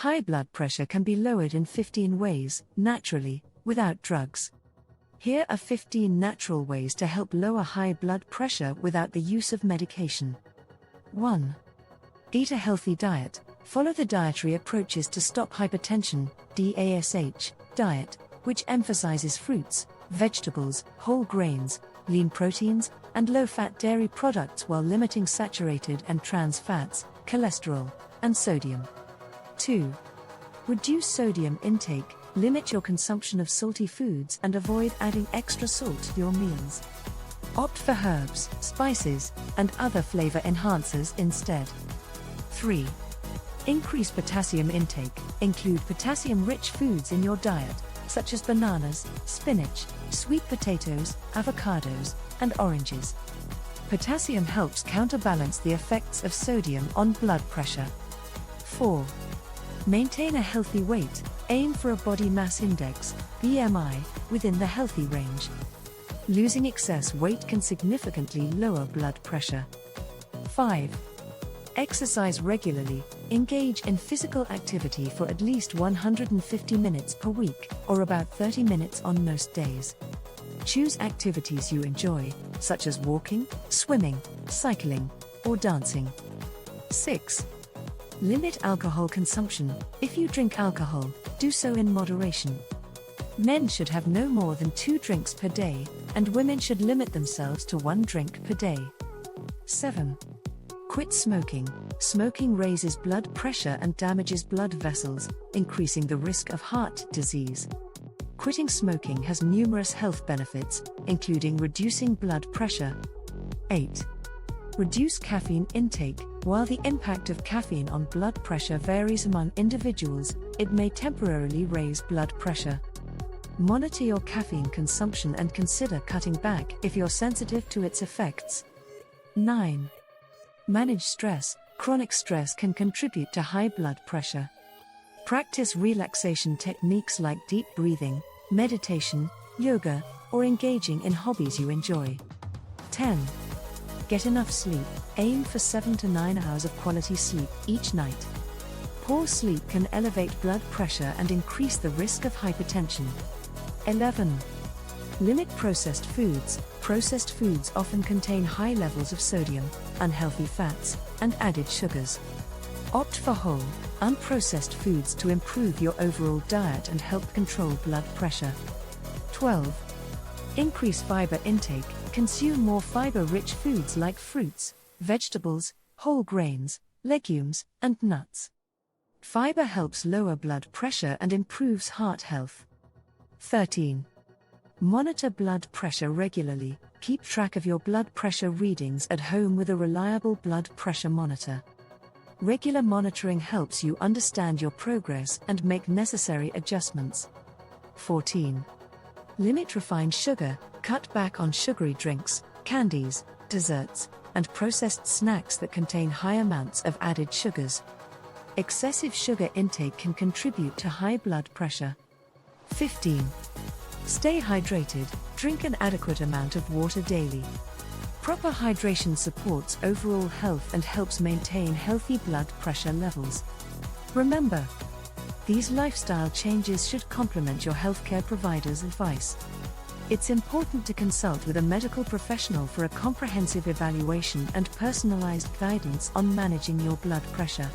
High blood pressure can be lowered in 15 ways, naturally, without drugs. Here are 15 natural ways to help lower high blood pressure without the use of medication. 1. Eat a healthy diet. Follow the Dietary Approaches to Stop Hypertension (DASH) diet, which emphasizes fruits, vegetables, whole grains, lean proteins, and low-fat dairy products while limiting saturated and trans fats, cholesterol, and sodium. 2. Reduce sodium intake. Limit your consumption of salty foods and avoid adding extra salt to your meals. Opt for herbs, spices, and other flavor enhancers instead. 3. Increase potassium intake. Include potassium-rich foods in your diet, such as bananas, spinach, sweet potatoes, avocados, and oranges. Potassium helps counterbalance the effects of sodium on blood pressure. 4. Maintain a healthy weight. Aim for a body mass index, BMI, within the healthy range. Losing excess weight can significantly lower blood pressure. 5. Exercise regularly. Engage in physical activity for at least 150 minutes per week, or about 30 minutes on most days. Choose activities you enjoy, such as walking, swimming, cycling, or dancing. 6. Limit alcohol consumption. If you drink alcohol, do so in moderation. Men should have no more than 2 drinks per day, and women should limit themselves to 1 drink per day. 7. Quit smoking. Smoking raises blood pressure and damages blood vessels, increasing the risk of heart disease. Quitting smoking has numerous health benefits, including reducing blood pressure. 8. Reduce caffeine intake. While the impact of caffeine on blood pressure varies among individuals, it may temporarily raise blood pressure. Monitor your caffeine consumption and consider cutting back if you're sensitive to its effects. 9. Manage stress. Chronic stress can contribute to high blood pressure. Practice relaxation techniques like deep breathing, meditation, yoga, or engaging in hobbies you enjoy. 10. Get enough sleep. Aim for 7 to 9 hours of quality sleep each night. Poor sleep can elevate blood pressure and increase the risk of hypertension. 11. Limit processed foods. Processed foods often contain high levels of sodium, unhealthy fats, and added sugars. Opt for whole, unprocessed foods to improve your overall diet and help control blood pressure. 12. Increase fiber intake. Consume more fiber-rich foods like fruits, vegetables, whole grains, legumes, and nuts. Fiber helps lower blood pressure and improves heart health. 13. Monitor blood pressure regularly. Keep track of your blood pressure readings at home with a reliable blood pressure monitor. Regular monitoring helps you understand your progress and make necessary adjustments. 14. Limit refined sugar. Cut back on sugary drinks, candies, desserts, and processed snacks that contain high amounts of added sugars. Excessive sugar intake can contribute to high blood pressure. 15. Stay hydrated. Drink an adequate amount of water daily. Proper hydration supports overall health and helps maintain healthy blood pressure levels. Remember, these lifestyle changes should complement your healthcare provider's advice. It's important to consult with a medical professional for a comprehensive evaluation and personalized guidance on managing your blood pressure.